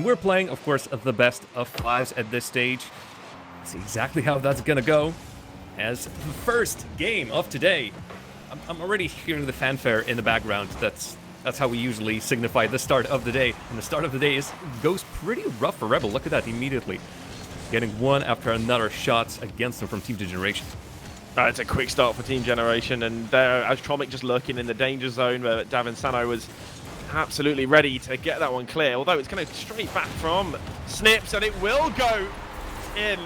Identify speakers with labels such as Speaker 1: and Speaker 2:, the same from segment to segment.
Speaker 1: And we're playing, of course, the best of 5s at this stage. See exactly how that's gonna go. As the first game of today, I'm already hearing the fanfare in the background. That's how we usually signify the start of the day. And the start of the day goes pretty rough for Rebel. Look at that immediately. Getting one after another shots against them from Team dGeneration.
Speaker 2: It's a quick start for Team Generation, and there, Astromic just lurking in the danger zone where dGeneration was absolutely ready to get that one clear. Although it's going to straight back from Snips, and it will go in.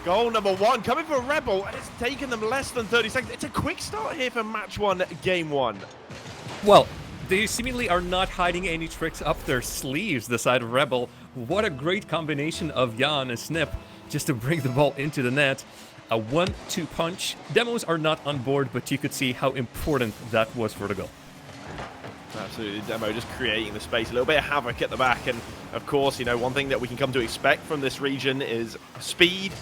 Speaker 2: Goal number 1 coming for Rebel, and it's taken them less than 30 seconds. It's a quick start here for match 1, game 1.
Speaker 1: Well, they seemingly are not hiding any tricks up their sleeves, the side of Rebel. What a great combination of Jan and Snip just to bring the ball into the net. A 1-2 punch. Demos are not on board, but you could see how important that was for the goal.
Speaker 2: Absolutely, Demo just creating the space, a little bit of havoc at the back, and of course, you know, one thing that we can come to expect from this region is speed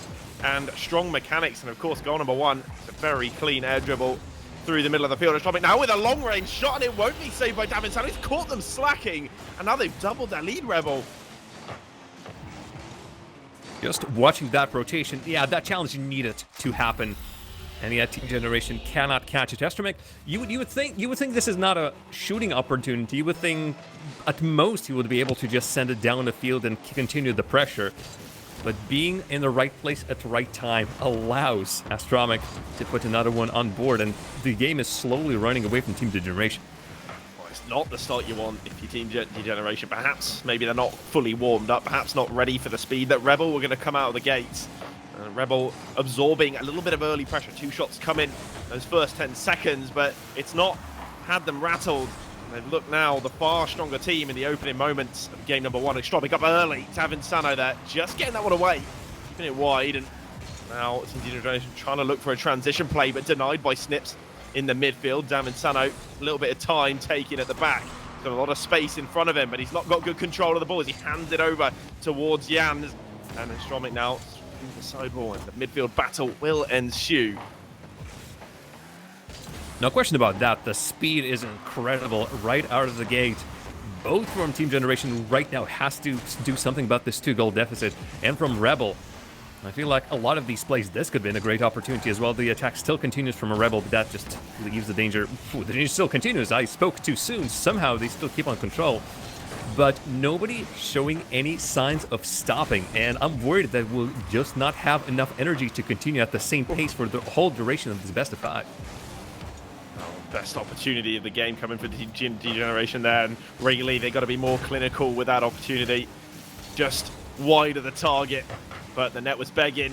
Speaker 2: and strong mechanics, and of course, goal number 1 is a very clean air dribble through the middle of the field. Astromic now with a long-range shot, and it won't be saved by dGeneration. He's caught them slacking, and now they've doubled their lead, Rebel.
Speaker 1: Just watching that rotation, yeah, that challenge needed to happen, and yet Team Generation cannot catch it. Astromic, you would think this is not a shooting opportunity. You would think at most he would be able to just send it down the field and continue the pressure. But being in the right place at the right time allows Astromic to put another one on board, and the game is slowly running away from Team dGeneration.
Speaker 2: It's not the start you want if your Team dGeneration. Perhaps maybe they're not fully warmed up, perhaps not ready for the speed that Rebel were going to come out of the gates. Rebel absorbing a little bit of early pressure. 2 shots come in those first 10 seconds, but it's not had them rattled. And they've looked now the far stronger team in the opening moments of game number 1. Astromic up early. dGeneration there, just getting that one away, keeping it wide. And now Team dGeneration trying to look for a transition play, but denied by Snips in the midfield. dGeneration, a little bit of time taking at the back. He's got a lot of space in front of him, but he's not got good control of the ball as he hands it over towards Jan. And Astromic now through the sideball, and the midfield battle will ensue.
Speaker 1: No question about that. The speed is incredible right out of the gate. Both from Team Generation right now has to do something about this 2-goal deficit, and from Rebel. I feel like a lot of these plays, this could have been a great opportunity as well. The attack still continues from a Rebel, but that just leaves the danger. The danger still continues. I spoke too soon. Somehow they still keep on control. But nobody showing any signs of stopping, and I'm worried that we'll just not have enough energy to continue at the same pace for the whole duration of this best of 5.
Speaker 2: Best opportunity of the game coming for dGeneration there, and really they got to be more clinical with that opportunity. Just wide of the target, but the net was begging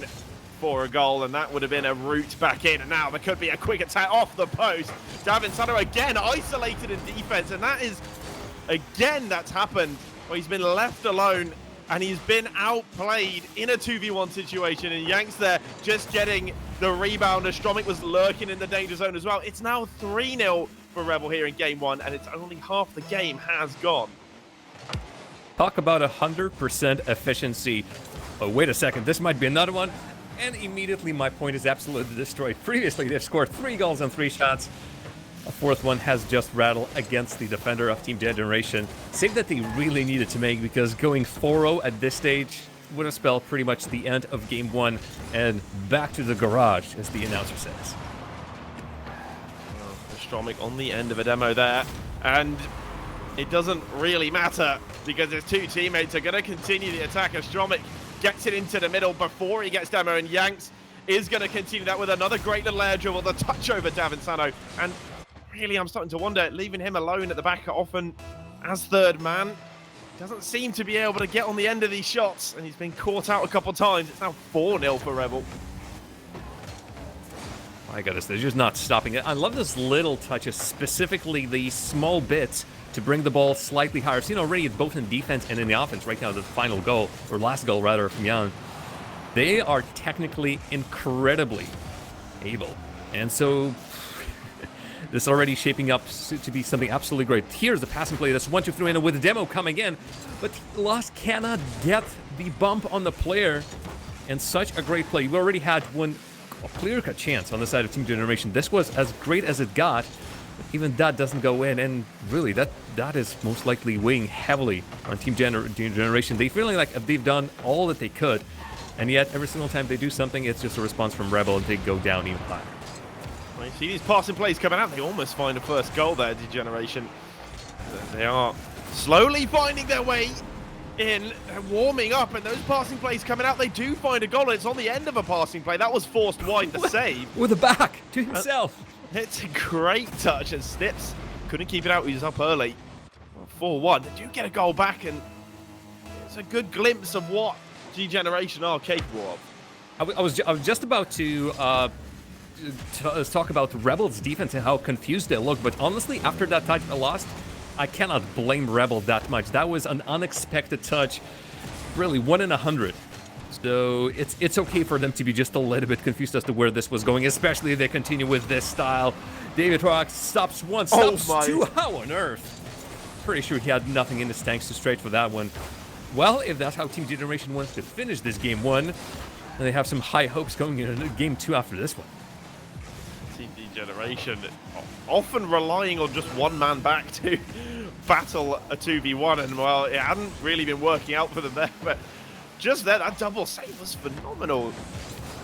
Speaker 2: for a goal, and that would have been a route back in. And now there could be a quick attack off the post. dGeneration again isolated in defense, and that is again that's happened where he's been left alone and he's been outplayed in a 2v1 situation, and Yanks there just getting the rebound. Astromic was lurking in the danger zone as well. It's now 3-0 for Rebel here in game 1, and it's only half the game has gone.
Speaker 1: Talk about 100% efficiency. Oh, wait a second, this might be another one. And immediately my point is absolutely destroyed. Previously, they've scored 3 goals and 3 shots. A 4th one has just rattled against the defender of Team dGeneration. Save that they really needed to make, because going 4-0 at this stage would have spelled pretty much the end of game 1 and back to the garage, as the announcer says.
Speaker 2: Astromic on the end of a demo there, and it doesn't really matter because his 2 teammates are going to continue the attack. Astromic gets it into the middle before he gets demo, and Yanks is going to continue that with another great little air dribble, the touch over dGeneration. And really, I'm starting to wonder, leaving him alone at the back often as 3rd man. Doesn't seem to be able to get on the end of these shots, and he's been caught out a couple times. It's now 4-0 for Rebel.
Speaker 1: My goodness, they're just not stopping it. I love those little touches, specifically the small bits to bring the ball slightly higher. I've seen already both in defense and in the offense right now, the final goal, or last goal rather, from Jan. They are technically incredibly able. And so this is already shaping up to be something absolutely great. Here's the passing play. That's 1-2-3 and with the demo coming in. But Lost cannot get the bump on the player. And such a great play. We already had one clear-cut chance on the side of Team dGeneration. This was as great as it got. Even that doesn't go in, and really, that is most likely weighing heavily on Team Generation. They feeling like they've done all that they could, and yet every single time they do something, it's just a response from Rebel, and they go down even higher.
Speaker 2: Well, you see these passing plays coming out. They almost find a first goal there, dGeneration. They are slowly finding their way in, warming up, and those passing plays coming out, they do find a goal, and it's on the end of a passing play. That was forced wide, the save.
Speaker 1: With the back to himself.
Speaker 2: It's a great touch, and Snips couldn't keep it out. He was up early. 4-1. They do get a goal back, and it's a good glimpse of what dGeneration are capable of.
Speaker 1: I was just about to talk about Rebel's defense and how confused they look, but honestly, after that touch I lost, I cannot blame Rebel that much. That was an unexpected touch, really 1 in 100. So it's okay for them to be just a little bit confused as to where this was going, especially if they continue with this style. David Rock stops one, stops two. How on earth? Pretty sure he had nothing in his tanks to straight for that one. Well, if that's how Team dGeneration wants to finish this game 1, then they have some high hopes going into game 2 after this one.
Speaker 2: Team dGeneration often relying on just one man back to battle a 2v1, and well, it hadn't really been working out for them there, but just there, that double save was phenomenal.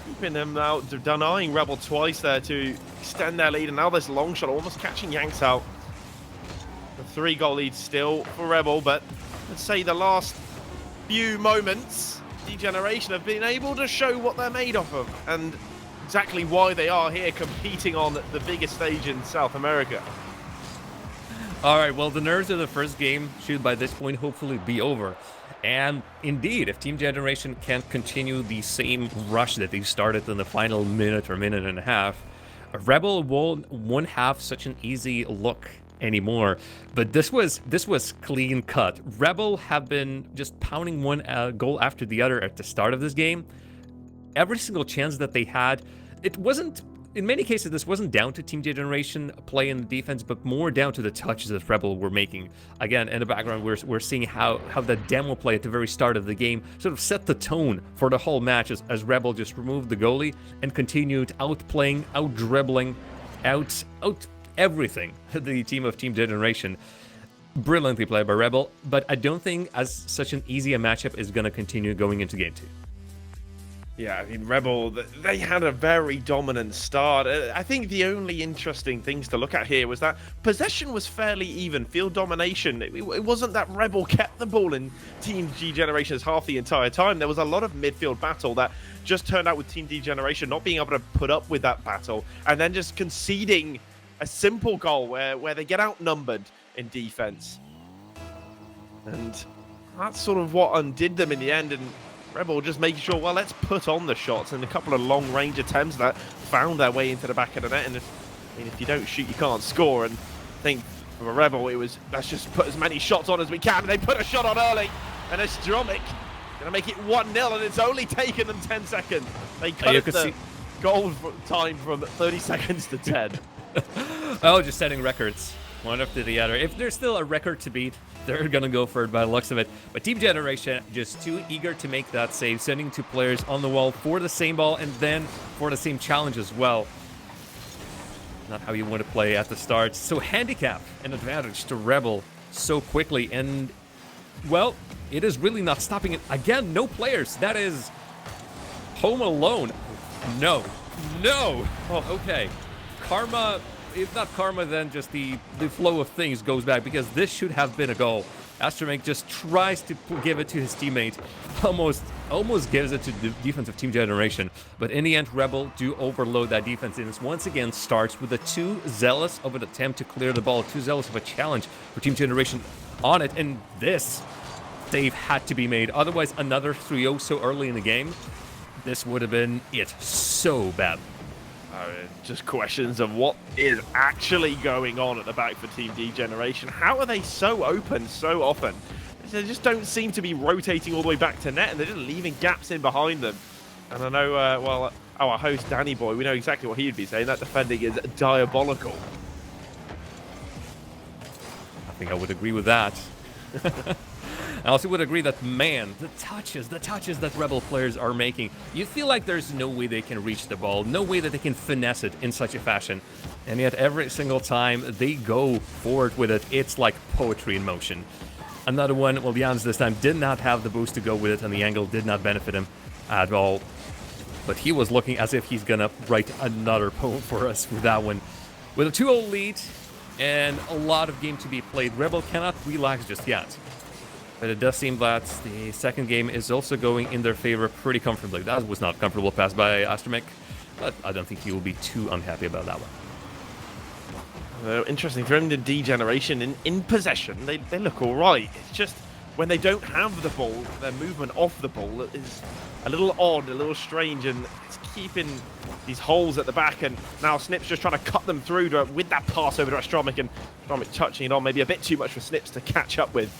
Speaker 2: Keeping them out, denying Rebel twice there to extend their lead, and now this long shot almost catching Yanks out. The 3-goal lead still for Rebel, but let's say the last few moments, dGeneration have been able to show what they're made of, and exactly why they are here competing on the biggest stage in South America.
Speaker 1: All right, well, the nerves of the first game should by this point hopefully be over. And indeed, if Team dGeneration can't continue the same rush that they started in the final minute or minute and a half, Rebel won't have such an easy look anymore. But this was clean cut. Rebel have been just pounding one goal after the other at the start of this game. Every single chance that they had, it wasn't. In many cases, this wasn't down to Team dGeneration play in the defense, but more down to the touches that Rebel were making. Again, in the background, we're seeing how the demo play at the very start of the game sort of set the tone for the whole match as Rebel just removed the goalie and continued outplaying, out-dribbling, out everything the team of Team dGeneration. Brilliantly played by Rebel, but I don't think as such an easy a matchup is going to continue going into game 2.
Speaker 2: Yeah, I mean, Rebel, they had a very dominant start. I think the only interesting things to look at here was that possession was fairly even. Field domination, it wasn't that Rebel kept the ball in Team dGeneration's half the entire time. There was a lot of midfield battle that just turned out with Team dGeneration not being able to put up with that battle and then just conceding a simple goal where they get outnumbered in defense. And that's sort of what undid them in the end. And Rebel just making sure, well, let's put on the shots, and a couple of long-range attempts that found their way into the back of the net. And if you don't shoot, you can't score. And I think for a Rebel, it was, let's just put as many shots on as we can. And they put a shot on early, and it's Dromic going to make it 1-0, and it's only taken them 10 seconds. They cut the goal time from 30 seconds to 10.
Speaker 1: Oh, just setting records, one after the other. If there's still a record to beat, they're going to go for it by the looks of it. But Team dGeneration just too eager to make that save, sending 2 players on the wall for the same ball and then for the same challenge as well. Not how you want to play at the start. So handicap an advantage to Rebel so quickly. And, well, it is really not stopping it. Again, no players. That is Home Alone. No. No. Oh, okay. Karma... If not karma, then just the flow of things goes back, because this should have been a goal. Astromake just tries to give it to his teammate, almost gives it to the defense of Team dGeneration, but in the end, Rebel do overload that defense, and it once again starts with a too zealous of an attempt to clear the ball, too zealous of a challenge for Team dGeneration on it, and this save had to be made. Otherwise, another 3-0 so early in the game, this would have been it so badly.
Speaker 2: Just questions of what is actually going on at the back for Team dGeneration. How are they so open so often? They just don't seem to be rotating all the way back to net, and they're just leaving gaps in behind them. And I know, well, our host Danny Boy, we know exactly what he would be saying. That defending is diabolical.
Speaker 1: I think I would agree with that. I also would agree that, man, the touches that Rebel players are making, you feel like there's no way they can reach the ball, no way that they can finesse it in such a fashion. And yet every single time they go forward with it, it's like poetry in motion. Another one, well, Jans this time did not have the boost to go with it, and the angle did not benefit him at all. But he was looking as if he's gonna write another poem for us with that one. With a 2-0 lead and a lot of game to be played, Rebel cannot relax just yet. But it does seem that the second game is also going in their favor pretty comfortably. That was not a comfortable pass by Astromech, but I don't think he will be too unhappy about that one.
Speaker 2: Interesting for him to dGeneration in possession. They look all right. It's just when they don't have the ball, their movement off the ball is a little odd, a little strange, and it's keeping these holes at the back. And now Snips just trying to cut them through with that pass over to Astromech, and Astromech touching it on maybe a bit too much for Snips to catch up with.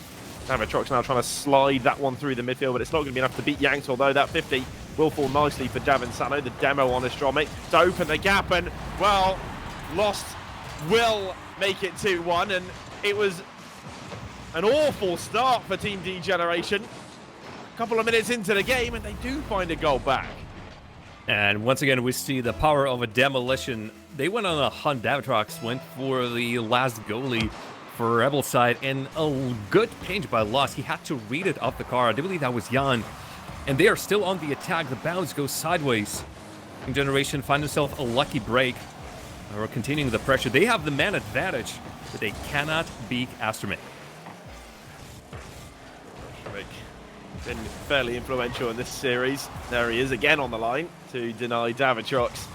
Speaker 2: Davatrox now trying to slide that one through the midfield, but it's not going to be enough to beat Yanks, although that 50 will fall nicely for Davin Sano. The demo on Astromech to open the gap, and, well, Lost will make it 2-1, and it was an awful start for Team dGeneration. A couple of minutes into the game, and they do find a goal back.
Speaker 1: And once again, we see the power of a demolition. They went on a hunt. Davatrox went for the last goalie for Rebel side, and a good pinch by Lost. He had to read it off the car. I do believe that was Jan. And they are still on the attack. The bounce goes sideways. dGeneration find themselves a lucky break. We're continuing the pressure. They have the man advantage, but they cannot beat Astromech.
Speaker 2: Astromech been fairly influential in this series. There he is again on the line to deny Davatrox.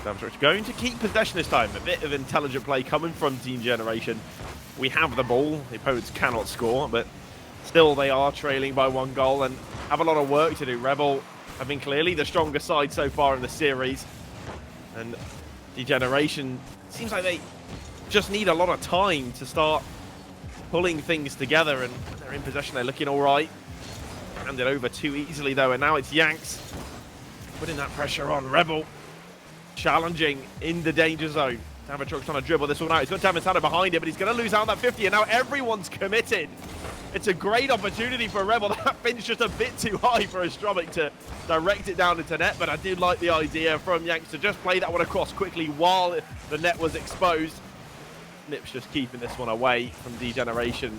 Speaker 2: Davatrox going to keep possession this time. A bit of intelligent play coming from dGeneration. We have the ball. The opponents cannot score, but still they are trailing by 1 goal and have a lot of work to do. Rebel have been clearly the stronger side so far in the series, and dGeneration seems like they just need a lot of time to start pulling things together, and when they're in possession, they're looking all right. Handed over too easily, though, and now it's Yanks putting that pressure on. Rebel challenging in the danger zone. Davatrox trying to dribble this one out. He's got Davin Sano behind him, but he's going to lose out on that 50, and now everyone's committed. It's a great opportunity for Rebel. That pin's just a bit too high for Astromech to direct it down into net, but I do like the idea from Yanks to just play that one across quickly while the net was exposed. Nips just keeping this one away from dGeneration.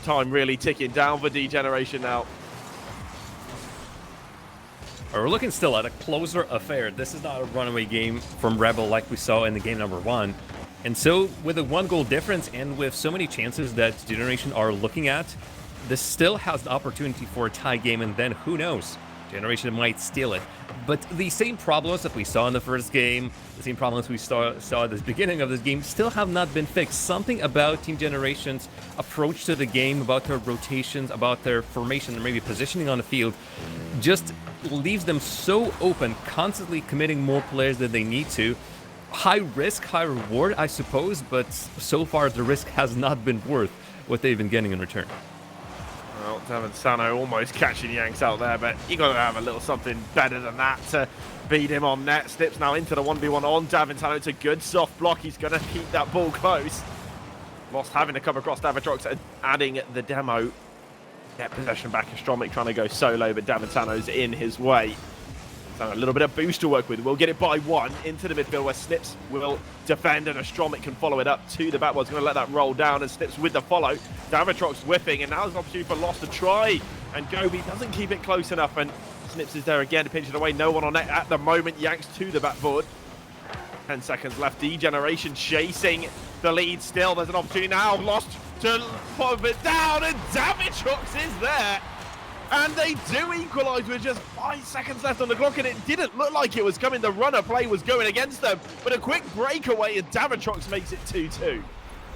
Speaker 2: Time really ticking down for dGeneration now.
Speaker 1: We're looking still at a closer affair. This is not a runaway game from Rebel like we saw in the game number 1. And so, with a 1-goal difference and with so many chances that dGeneration are looking at, this still has the opportunity for a tie game, and then who knows? Generation might steal it. But the same problems that we saw in the first game, the same problems we saw at the beginning of this game, still have not been fixed. Something about Team Generation's approach to the game, about their rotations, about their formation, and maybe positioning on the field, just leaves them so open, constantly committing more players than they need to. High risk, high reward, I suppose, but so far the risk has not been worth what they've been getting in return.
Speaker 2: Well, Davin Sano almost catching Yanks out there, but you got to have a little something better than that to beat him on net. Slips now into the 1v1 on Davin Sano. It's a good soft block. He's going to keep that ball close. Lost having to come across Davatrox and adding the demo. Get possession back. Astromech trying to go solo, but Davin Sano's in his way. So a little bit of boost to work with. We'll get it by 1 into the midfield where Snips will defend, and Astromech can follow it up to the backwards. Going to let that roll down, and Snips with the follow. Davatrox whipping, and now there's an opportunity for Lost to try, and Gobi doesn't keep it close enough, and Snips is there again to pinch it away. No one on net at the moment. Yanks to the backboard. 10 seconds left. dGeneration chasing the lead still. There's an opportunity now. Lost to pop it down, and Davatrox is there. And they do equalise with just 5 seconds left on the clock, and it didn't look like it was coming. The runner play was going against them, but a quick breakaway, and Davatrox makes it 2-2.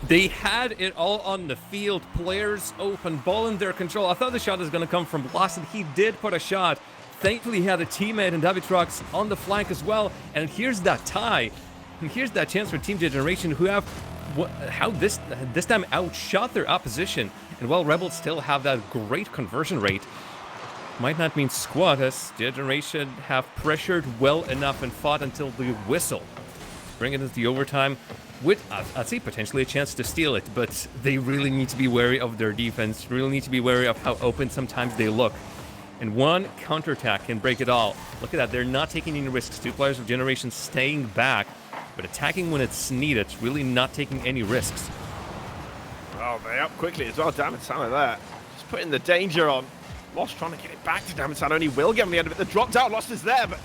Speaker 1: They had it all on the field. Players open, ball in their control. I thought the shot was going to come from Blast, and he did put a shot. Thankfully, he had a teammate in Davatrox on the flank as well. And here's that tie. And here's that chance for Team Generation, who have this time outshot their opposition. And while Rebels still have that great conversion rate, might not mean squat, as Generation have pressured well enough and fought until the whistle. Bring it into the overtime with, I'd say, potentially a chance to steal it, but they really need to be wary of their defense, really need to be wary of how open sometimes they look. And one counterattack can break it all. Look at that, they're not taking any risks. 2 players of Generation staying back. but attacking when it's needed, really not taking any risks.
Speaker 2: Oh, they up quickly as well. Damansano there. Just putting the danger on. Lost trying to get it back to Damansano, and he will get on the end of it. The drop down, Lost is there, but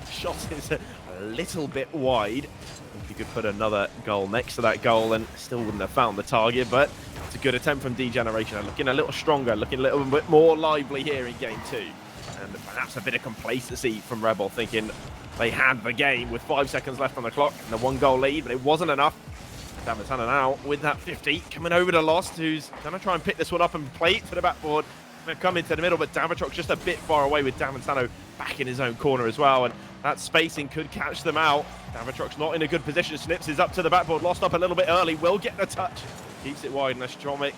Speaker 2: the shot is a little bit wide. I think he could put another goal next to that goal and still wouldn't have found the target, but it's a good attempt from dGeneration. Looking a little stronger, looking a little bit more lively here in game 2. And perhaps a bit of complacency from Rebel, thinking they had the game with 5 seconds left on the clock and a 1-goal lead, but it wasn't enough. Damansano now with that 50, coming over to Lost, who's going to try and pick this one up and play it to the backboard. They've come into the middle, but Damatrok's just a bit far away with Damansano back in his own corner as well, and that spacing could catch them out. Damatrok's not in a good position. Snips is up to the backboard, Lost up a little bit early, will get the touch. Keeps it wide, and Astromic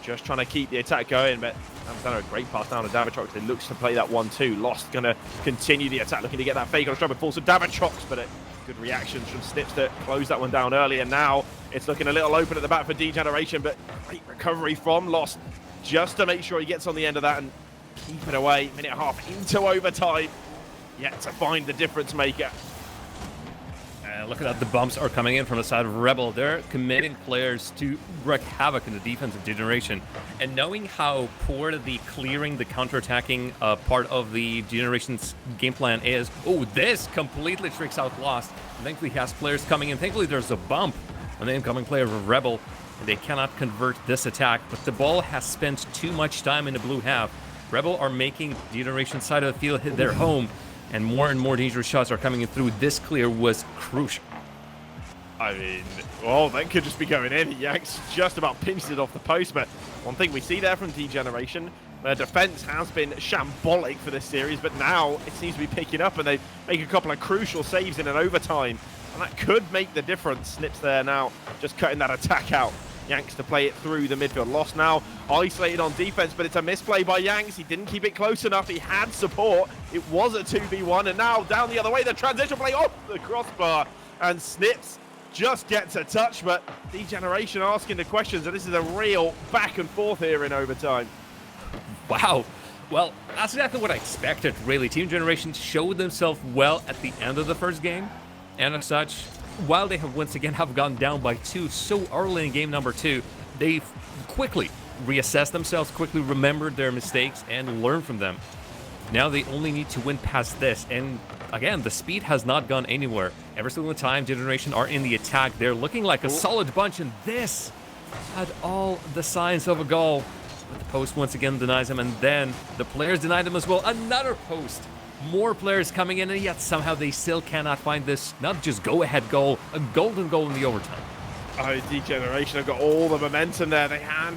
Speaker 2: just trying to keep the attack going, but Damansano, a great pass down to Damatrok. It looks to play that 1-2. Lost going to continue the attack, looking to get that fake on Astromic. Falls to Damatrok, but good reactions from Snips to close that one down early, and now it's looking a little open at the back for dGeneration, but great recovery from Lost just to make sure he gets on the end of that and keep it away. Minute and a half into overtime, yet to find the difference maker.
Speaker 1: Look at that, the bumps are coming in from the side of Rebel. They're committing players to wreak havoc in the defense of dGeneration. And knowing how poor the clearing, the counterattacking part of the Generation's game plan is, oh, this completely tricks out Lost. And thankfully he has players coming in. Thankfully there's a bump on the incoming player of Rebel, and they cannot convert this attack. But the ball has spent too much time in the blue half. Rebel are making dGeneration's side of the field hit their home, and more dangerous shots are coming in through. This clear was crucial.
Speaker 2: I mean, oh, that could just be going in. Yanks just about pinched it off the post, but one thing we see there from dGeneration, their defense has been shambolic for this series, but now it seems to be picking up, and they make a couple of crucial saves in an overtime, and that could make the difference. Snips there now, just cutting that attack out. Yanks to play it through the midfield. Lost now, isolated on defense, but it's a misplay by Yanks. He didn't keep it close enough. He had support. It was a 2v1, and now down the other way, the transition play off the crossbar, and Snips just gets a touch, but dGeneration asking the questions, and this is a real back and forth here in overtime.
Speaker 1: Wow. Well, that's exactly what I expected, really. Team Generation showed themselves well at the end of the first game, and as such, while they have once again gone down by 2 so early in game number 2, they quickly reassessed themselves, quickly remembered their mistakes, and learned from them. Now they only need to win past this, and again, the speed has not gone anywhere. Every single time Generation are in the attack, they're looking like a solid bunch, and this had all the signs of a goal. But the post once again denies him, and then the players denied him as well. Another post. More players coming in, and yet somehow they still cannot find this, not just go-ahead goal, a golden goal in the overtime.
Speaker 2: Oh, dGeneration have got all the momentum there. They had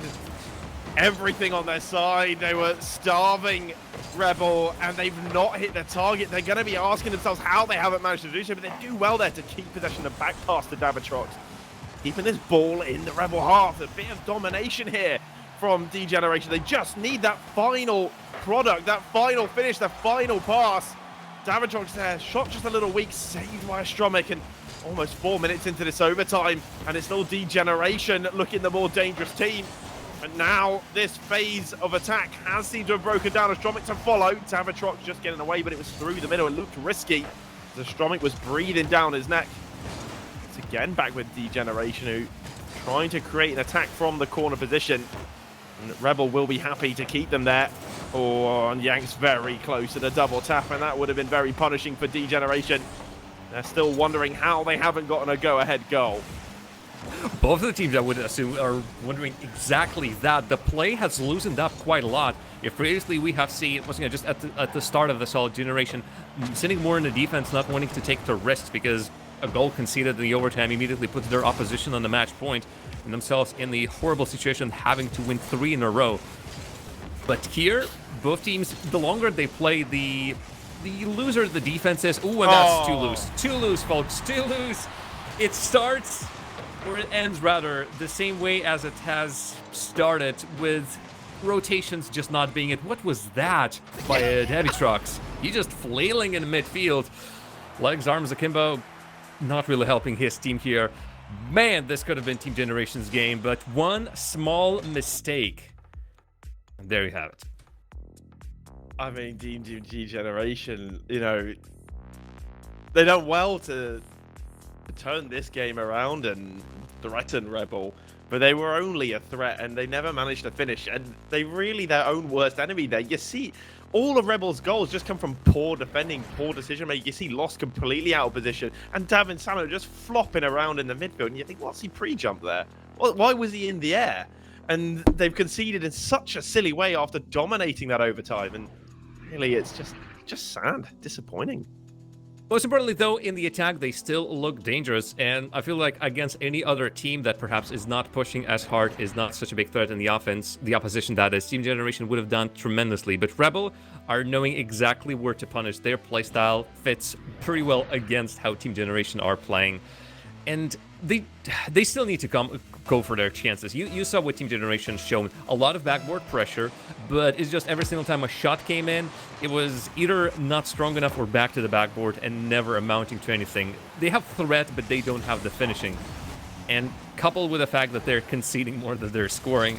Speaker 2: everything on their side. They were starving Rebel, and they've not hit their target. They're going to be asking themselves how they haven't managed to do so, but they do well there to keep possession of back pass to Damatrok. Keeping this ball in the Rebel half. A bit of domination here from dGeneration. They just need that final product, that final finish, the final pass. Damatrok's there, shot just a little weak, saved by Astromic, and almost 4 minutes into this overtime, and it's still dGeneration looking the more dangerous team. And now this phase of attack has seemed to have broken down. Astromic to follow. Damatrok just getting away, but it was through the middle. It looked risky as Astromic was breathing down his neck. It's again back with dGeneration, who trying to create an attack from the corner position. And Rebel will be happy to keep them there. Oh, and Yanks very close to the double tap, and that would have been very punishing for dGeneration. They're still wondering how they haven't gotten a go-ahead goal.
Speaker 1: Both of the teams, I would assume, are wondering exactly that. The play has loosened up quite a lot. If previously we have seen, once again, just at the start of the solid Generation, sitting more in the defense, not wanting to take the risks because a goal conceded in the overtime immediately puts their opposition on the match point and themselves in the horrible situation having to win 3 in a row. But here, both teams, the longer they play, the looser the defense is. Ooh, and that's too loose. Too loose, folks. Too loose. It starts, or it ends rather, the same way as it has started, with rotations just not being it. What was that by Heavy Trucks? He just flailing in midfield. Legs, arms akimbo, not really helping his team here. Man, this could have been Team Generation's game, but one small mistake. And there you have it.
Speaker 2: I mean, Team Generation, you know, they done well to turn this game around and threaten Rebel, but they were only a threat and they never managed to finish, and they really their own worst enemy there. You see all of Rebel's goals just come from poor defending, poor decision making. You see Lost completely out of position and Davin Sano just flopping around in the midfield, and you think, what's he pre-jump there? Why was he in the air? And they've conceded in such a silly way after dominating that overtime, and really it's just sad, disappointing.
Speaker 1: Most importantly, though, in the attack, they still look dangerous, and I feel like against any other team that perhaps is not pushing as hard, is not such a big threat in the offense, the opposition that is, Team Generation would have done tremendously. But Rebel are knowing exactly where to punish. Their playstyle fits pretty well against how Team Generation are playing. And they still need to go for their chances. You saw what Team Generation shown, a lot of backboard pressure, but it's just every single time a shot came in, it was either not strong enough or back to the backboard and never amounting to anything. They have threat, but they don't have the finishing. And coupled with the fact that they're conceding more than they're scoring,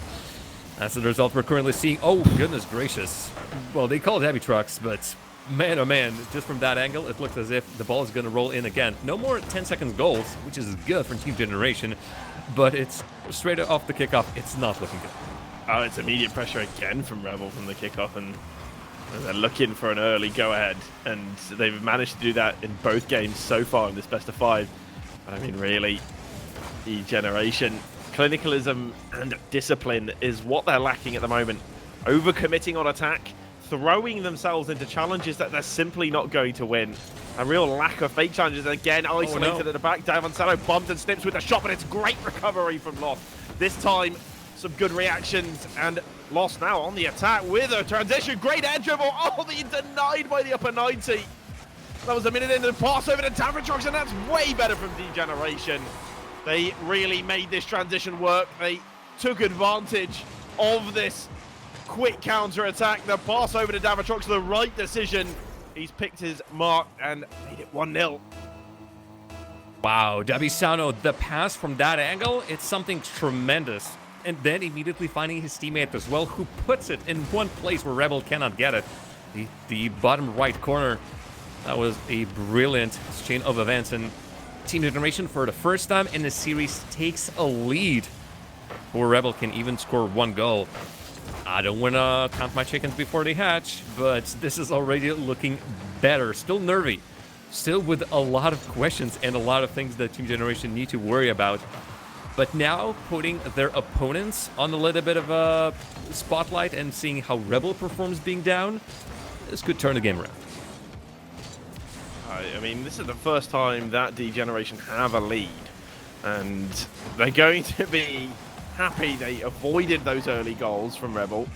Speaker 1: that's the result we're currently seeing. Oh, goodness gracious. Well, they call it heavy trucks, but man, oh man, just from that angle, it looks as if the ball is going to roll in again. No more 10 seconds goals, which is good for Team Generation, but it's straight off the kickoff. It's not looking good.
Speaker 2: Oh, it's immediate pressure again from Rebel from the kickoff, and they're looking for an early go-ahead, and they've managed to do that in both games so far in this best of 5. But I mean, really, dGeneration, clinicalism and discipline is what they're lacking at the moment. Overcommitting on attack, throwing themselves into challenges that they're simply not going to win. A real lack of fake challenges. Again, isolated at the back. Davin Sano bumped and snips with the shot, but it's great recovery from Lost. This time, some good reactions, and Lost now on the attack with a transition. Great edge dribble. Oh, the denied by the upper 90. That was a minute in, and pass over to Davatrox, and that's way better from dGeneration. They really made this transition work. They took advantage of this quick counter-attack. The pass over to Davatrox, the right decision. He's picked his mark and made it 1-0.
Speaker 1: Wow, Davisano, the pass from that angle, it's something tremendous. And then immediately finding his teammate as well, who puts it in one place where Rebel cannot get it. The bottom right corner. That was a brilliant chain of events, and Team Generation, for the first time in the series, takes a lead where Rebel can even score 1 goal. I don't want to count my chickens before they hatch, but this is already looking better. Still nervy, still with a lot of questions and a lot of things that Team Generation need to worry about. But now putting their opponents on a little bit of a spotlight and seeing how Rebel performs being down, this could turn the game around.
Speaker 2: I mean, this is the first time that dGeneration have a lead, and they're going to be happy they avoided those early goals from Rebel.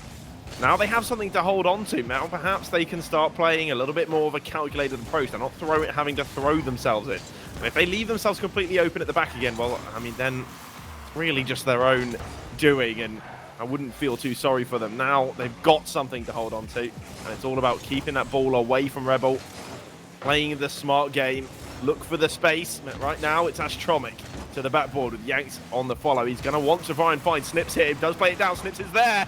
Speaker 2: Now they have something to hold on to. Now perhaps they can start playing a little bit more of a calculated approach. They're not having to throw themselves in. And if they leave themselves completely open at the back again, well, I mean, then it's really just their own doing, and I wouldn't feel too sorry for them. Now they've got something to hold on to, and it's all about keeping that ball away from Rebel, playing the smart game, look for the space. Right now it's Astromic to the backboard with Yanks on the follow. He's going to want to try and find Snips here. He does play it down. Snips is there.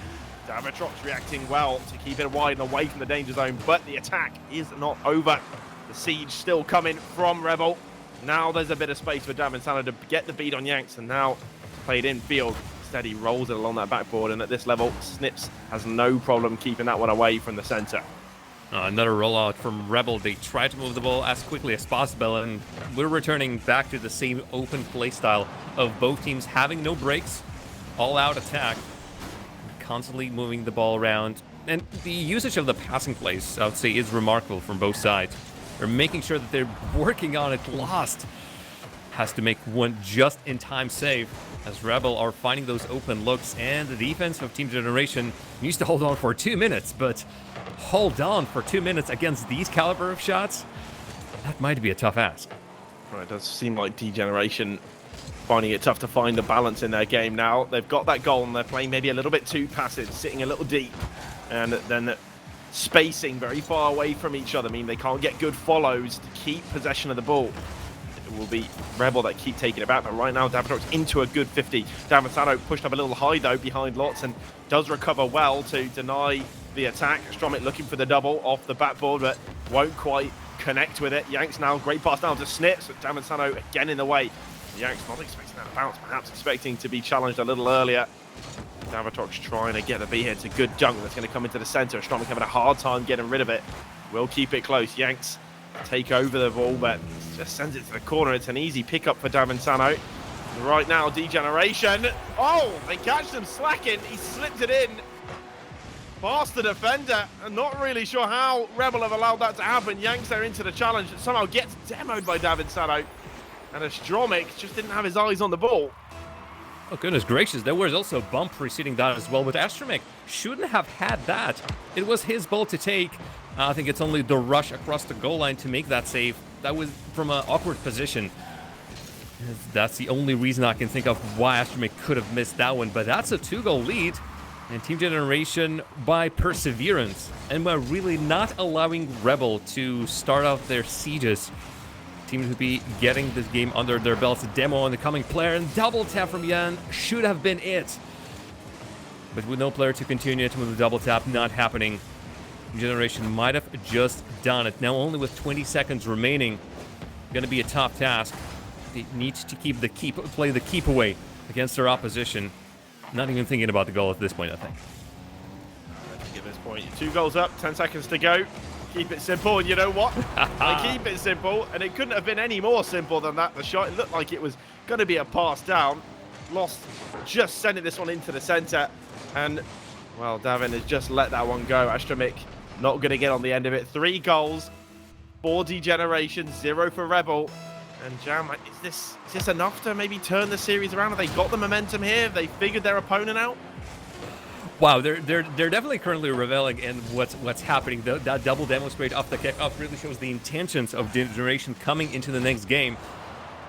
Speaker 2: Davatrox reacting well to keep it wide and away from the danger zone, but the attack is not over. The siege still coming from Rebel. Now there's a bit of space for Davin Sano to get the beat on Yanks, and now played infield. Instead he rolls it along that backboard, and at this level, Snips has no problem keeping that one away from the center.
Speaker 1: Another rollout from Rebel. They try to move the ball as quickly as possible, and we're returning back to the same open play style of both teams having no breaks, all-out attack, constantly moving the ball around. And the usage of the passing plays, I would say, is remarkable from both sides. They're making sure that they're working on it. Lost has to make one just-in-time save, as Rebel are finding those open looks, and the defense of Team Generation needs to hold on for 2 minutes, but hold on for 2 minutes against these caliber of shots, that might be a tough ask.
Speaker 2: Well, it does seem like dGeneration finding it tough to find the balance in their game now. They've got that goal, and they're playing maybe a little bit too passive, sitting a little deep, and then spacing very far away from each other. I mean, they can't get good follows to keep possession of the ball. It will be Rebel that keep taking it back, but right now Davatrox into a good 50. Davin Sano pushed up a little high though behind Lots, and does recover well to deny the attack. Stromic looking for the double off the backboard, but won't quite connect with it. Yanks now, great pass down to Snips, but Davinsano again in the way. Yanks not expecting that to bounce, perhaps expecting to be challenged a little earlier. Davatrox trying to get the B here. It's a good junk that's going to come into the center. Astronomic having a hard time getting rid of it. We'll keep it close. Yanks take over the ball, but just sends it to the corner. It's an easy pickup for Davinsano. Right now, dGeneration. Oh, they catch them slacking. He slipped it in past the defender. I'm not really sure how Rebel have allowed that to happen. Yanks there into the challenge. Somehow gets demoed by Davinsano. And Astronomic just didn't have his eyes on the ball.
Speaker 1: Oh, goodness gracious. There was also a bump preceding that as well, but Astronomic shouldn't have had that. It was his ball to take. I think it's only the rush across the goal line to make that save. That was from an awkward position. That's the only reason I can think of why Astronomic could have missed that one, but that's a 2-goal lead. And Team Generation, by perseverance, and by really not allowing Rebel to start out their sieges, seem to be getting this game under their belts. A demo on the coming player, and double tap from Yan should have been it. But with no player to continue it, with the double tap not happening, Generation might have just done it. Now only with 20 seconds remaining, going to be a tough task. They need to play the keep away against their opposition. Not even thinking about the goal at this point, I think.
Speaker 2: I think at this point, 2 goals up, 10 seconds to go. Keep it simple, and you know what? They keep it simple, and it couldn't have been any more simple than that. The shot, it looked like it was going to be a pass down. Lost, just sending this one into the center. And, well, Davin has just let that one go. Astronomic not going to get on the end of it. 3 goals, 4 dGeneration, 0 for Rebel. And Jam, is this enough to maybe turn the series around? Have they got the momentum here? Have they figured their opponent out?
Speaker 1: Wow, they're definitely currently reveling in what's happening. That double demonstrate off the kickoff really shows the intentions of dGeneration coming into the next game.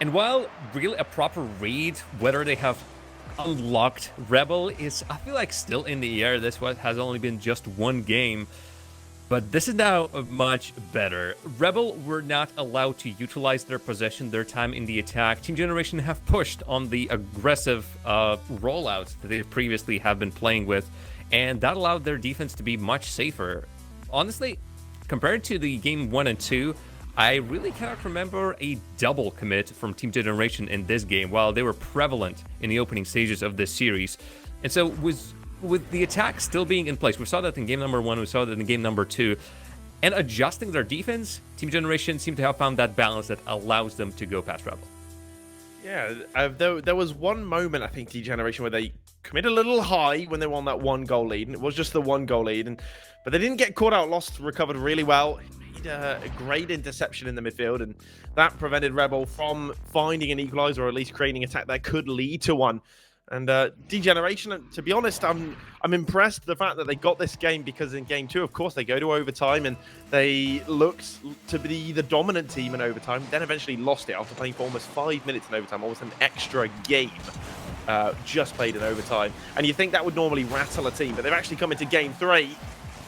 Speaker 1: And while really a proper read, whether they have unlocked Rebel is, I feel like, still in the air. This has only been just 1 game. But this is now much better. Rebel were not allowed to utilize their possession, their time in the attack. Team Generation have pushed on the aggressive rollouts that they previously have been playing with, and that allowed their defense to be much safer. Honestly, compared to the game 1 and 2, I really cannot remember a double commit from Team Generation in this game, while they were prevalent in the opening stages of this series. And so with the attack still being in place, we saw that in game number 1, we saw that in game number 2, and adjusting their defense, Team Generation seem to have found that balance that allows them to go past Rebel.
Speaker 2: Yeah, there was one moment, I think, dGeneration, where they committed a little high when they won that 1-goal lead, and it was just the 1-goal lead, but they didn't get caught out, lost, recovered really well. It made a great interception in the midfield, and that prevented Rebel from finding an equalizer, or at least creating an attack that could lead to one. And dGeneration, to be honest, I'm impressed the fact that they got this game, because in game 2, of course, they go to overtime and they looked to be the dominant team in overtime, then eventually lost it after playing for almost 5 minutes in overtime, almost an extra game just played in overtime. And you think that would normally rattle a team, but they've actually come into game 3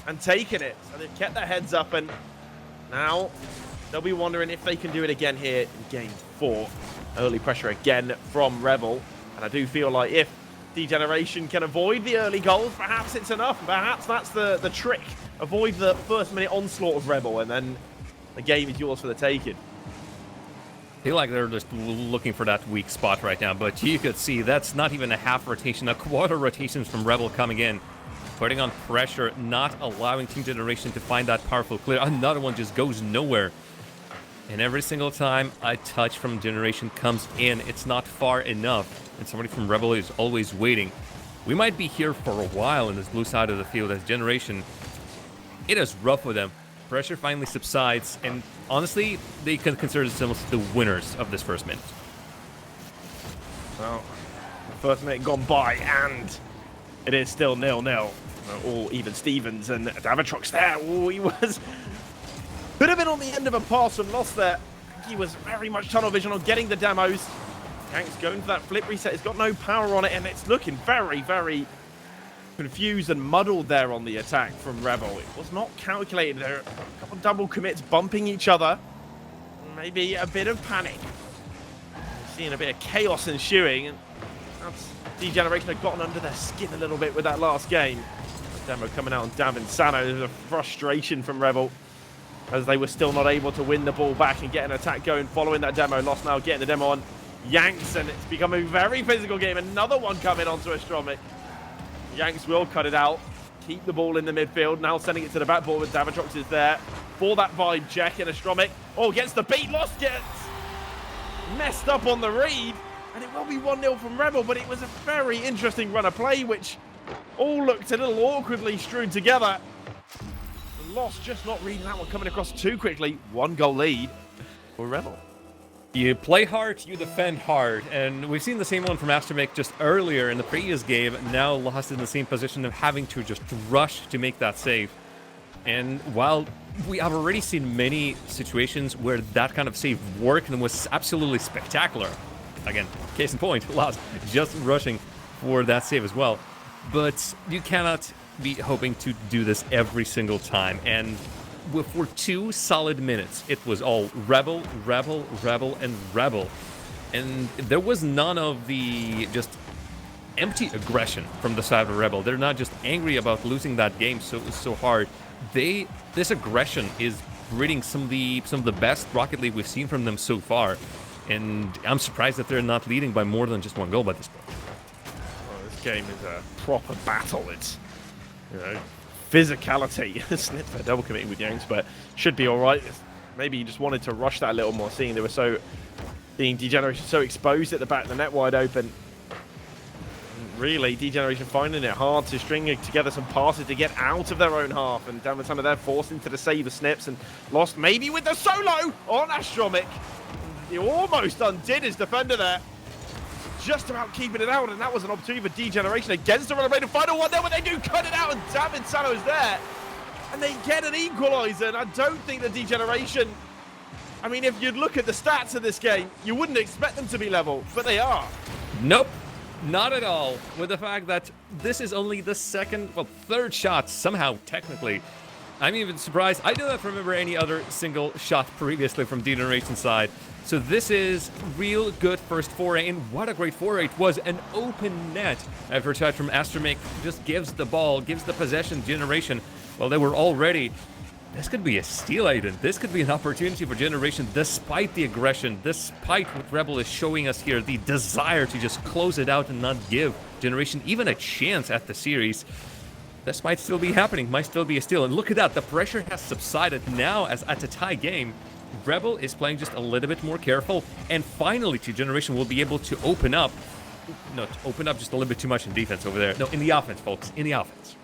Speaker 2: and taken it. So they've kept their heads up, and now they'll be wondering if they can do it again here in game 4. Early pressure again from Rebel. And I do feel like if dGeneration can avoid the early goals, perhaps it's enough. Perhaps that's the trick. Avoid the first-minute onslaught of Rebel, and then the game is yours for the taking.
Speaker 1: I feel like they're just looking for that weak spot right now, but you could see that's not even a half rotation, a quarter rotations from Rebel coming in, putting on pressure, not allowing Team Generation to find that powerful clear. Another one just goes nowhere. And every single time a touch from Generation comes in, it's not far enough. And somebody from Rebel is always waiting. We might be here for a while in this blue side of the field as Generation. It is rough with them. Pressure finally subsides, and honestly, they can consider themselves the winners of this first minute.
Speaker 2: Well, the first minute gone by, and it is still 0-0. All even Stevens, and Davatrox there. Oh, he was... could have been on the end of a pass and lost there. He was very much tunnel vision on getting the demos. Yanks going for that flip reset. It's got no power on it, and it's looking very, very confused and muddled there on the attack from Rebel. It was not calculated. There are a couple of double commits bumping each other. Maybe a bit of panic. Seeing a bit of chaos ensuing. And that's dGeneration had gotten under their skin a little bit with that last game. Demo coming out on Davinsano. There's a frustration from Rebel. as they were still not able to win the ball back and get an attack going following that demo. Lost now getting the demo on Yanks, and it's become a very physical game. Another one coming onto Astromic. Yanks will cut it out, keep the ball in the midfield, now sending it to the backboard with Davatrox is there for that vibe check, and Astromic, gets the beat. Lost gets messed up on the read, and it will be 1-0 from Rebel, but it was a very interesting run of play, which all looked a little awkwardly strewn together. Lost just not reading that one coming across too quickly. 1-goal lead for Rebel.
Speaker 1: You play hard, you defend hard, and we've seen the same one from Astromech just earlier in the previous game. Now Lost in the same position of having to just rush to make that save. And while we have already seen many situations where that kind of save worked and was absolutely spectacular, again, case in point, Lost just rushing for that save as well. But you cannot be hoping to do this every single time, and for 2 solid minutes, it was all Rebel, Rebel, Rebel, and Rebel. And there was none of the just empty aggression from the side of Rebel. They're not just angry about losing that game so hard. This aggression is breeding some of the best Rocket League we've seen from them so far. And I'm surprised that they're not leading by more than just 1 goal by this point.
Speaker 2: Well, this game is a proper battle. It's, physicality. Snipped for double committing with Yanks, but should be all right. Maybe he just wanted to rush that a little more, seeing they were being dGeneration so exposed at the back, the net wide open. Really, dGeneration finding it hard to string together some passes to get out of their own half, and down the time of there forced into the save of Snips, and Lost maybe with the solo on Astromic. He almost undid his defender there. Just about keeping it out, and that was an opportunity for dGeneration against the relegated final 1-0, but they do cut it out, and David Sano is there. And they get an equaliser, and I don't think that dGeneration, I mean, if you'd look at the stats of this game, you wouldn't expect them to be level, but they are.
Speaker 1: Nope, not at all. With the fact that this is only the third shot, somehow, technically. I'm even surprised. I do not remember any other single shot previously from dGeneration's side. So this is real good first foray, and what a great foray it was. An open net after a touch from Astromech just gives the ball, gives the possession Generation. Well, they were all ready. This could be a steal, Aiden. This could be an opportunity for Generation, despite the aggression, despite what Rebel is showing us here, the desire to just close it out and not give Generation even a chance at the series. This might still be happening, might still be a steal. And look at that, the pressure has subsided now as at a tie game. Rebel is playing just a little bit more careful, and finally dGeneration will be able to open up. No, open up just a little bit too much in defense over there. No, in the offense, folks, in the offense.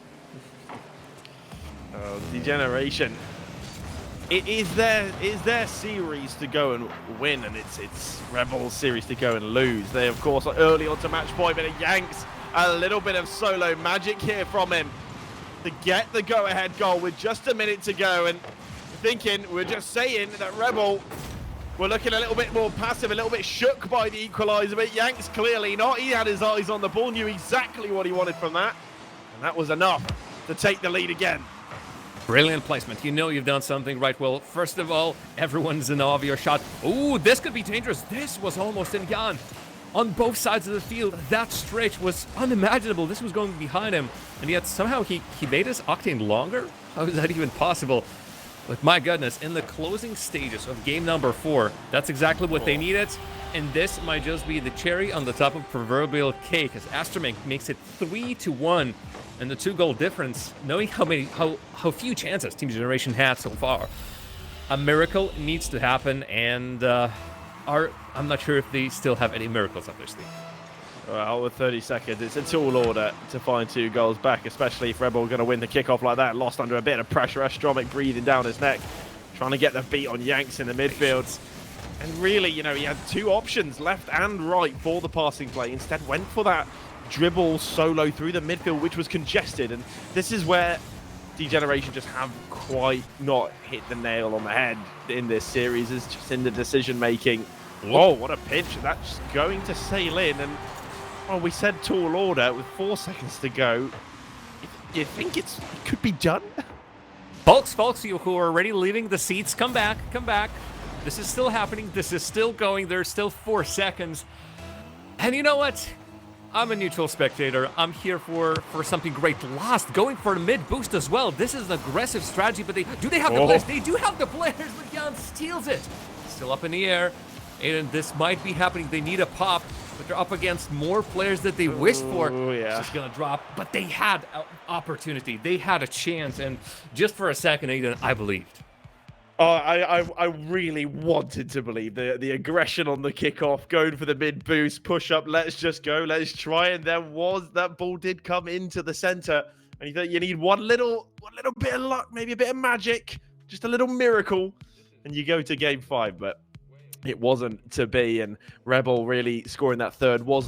Speaker 2: dGeneration, it is their series to go and win, and it's Rebel's series to go and lose. They, of course, are early on to match point, but Yanks, a little bit of solo magic here from him to get the go-ahead goal with just a minute to go, and thinking, we're just saying that Rebel were looking a little bit more passive, a little bit shook by the equaliser, but Yanks clearly not. He had his eyes on the ball, knew exactly what he wanted from that, and that was enough to take the lead again.
Speaker 1: Brilliant placement. You know you've done something right. Well, first of all, everyone's in awe of your shot. Ooh, this could be dangerous. This was almost in Yan. On both sides of the field, that stretch was unimaginable. This was going behind him, and yet somehow he made his octane longer? How is that even possible? But my goodness, in the closing stages of game number 4, that's exactly what they needed. And this might just be the cherry on the top of proverbial cake, as Astromech makes it 3-1. And the 2-goal difference, knowing how few chances Team Generation had so far. A miracle needs to happen, and I'm not sure if they still have any miracles up their sleeve.
Speaker 2: Well, with 30 seconds, it's a tall order to find 2 goals back, especially if Rebel are going to win the kickoff like that. Lost under a bit of pressure. Astromic breathing down his neck, trying to get the beat on Yanks in the midfield. And really, he had 2 options, left and right, for the passing play. Instead, went for that dribble solo through the midfield, which was congested. And this is where dGeneration just have quite not hit the nail on the head in this series, is just in the decision-making. Whoa, what a pinch. That's going to sail in, and well, we said tall order with 4 seconds to go. You think it could be done?
Speaker 1: Folks, you who are already leaving the seats, come back. This is still happening. This is still going. There's still 4 seconds. And you know what? I'm a neutral spectator. I'm here for something great. Last, going for a mid boost as well. This is an aggressive strategy, but do they have the players? They do have the players, but Jan steals it. Still up in the air, and this might be happening. They need a pop, but they're up against more players that they wished for.
Speaker 2: Yeah.
Speaker 1: It's just gonna drop, but they had an opportunity. They had a chance, and just for a second, Aiden, I believed.
Speaker 2: Oh, I really wanted to believe the aggression on the kickoff, going for the mid boost, push up, let's just go, let's try, and that ball did come into the center, and you thought you need one little bit of luck, maybe a bit of magic, just a little miracle, and you go to game 5, but it wasn't to be, and Rebel really scoring that third was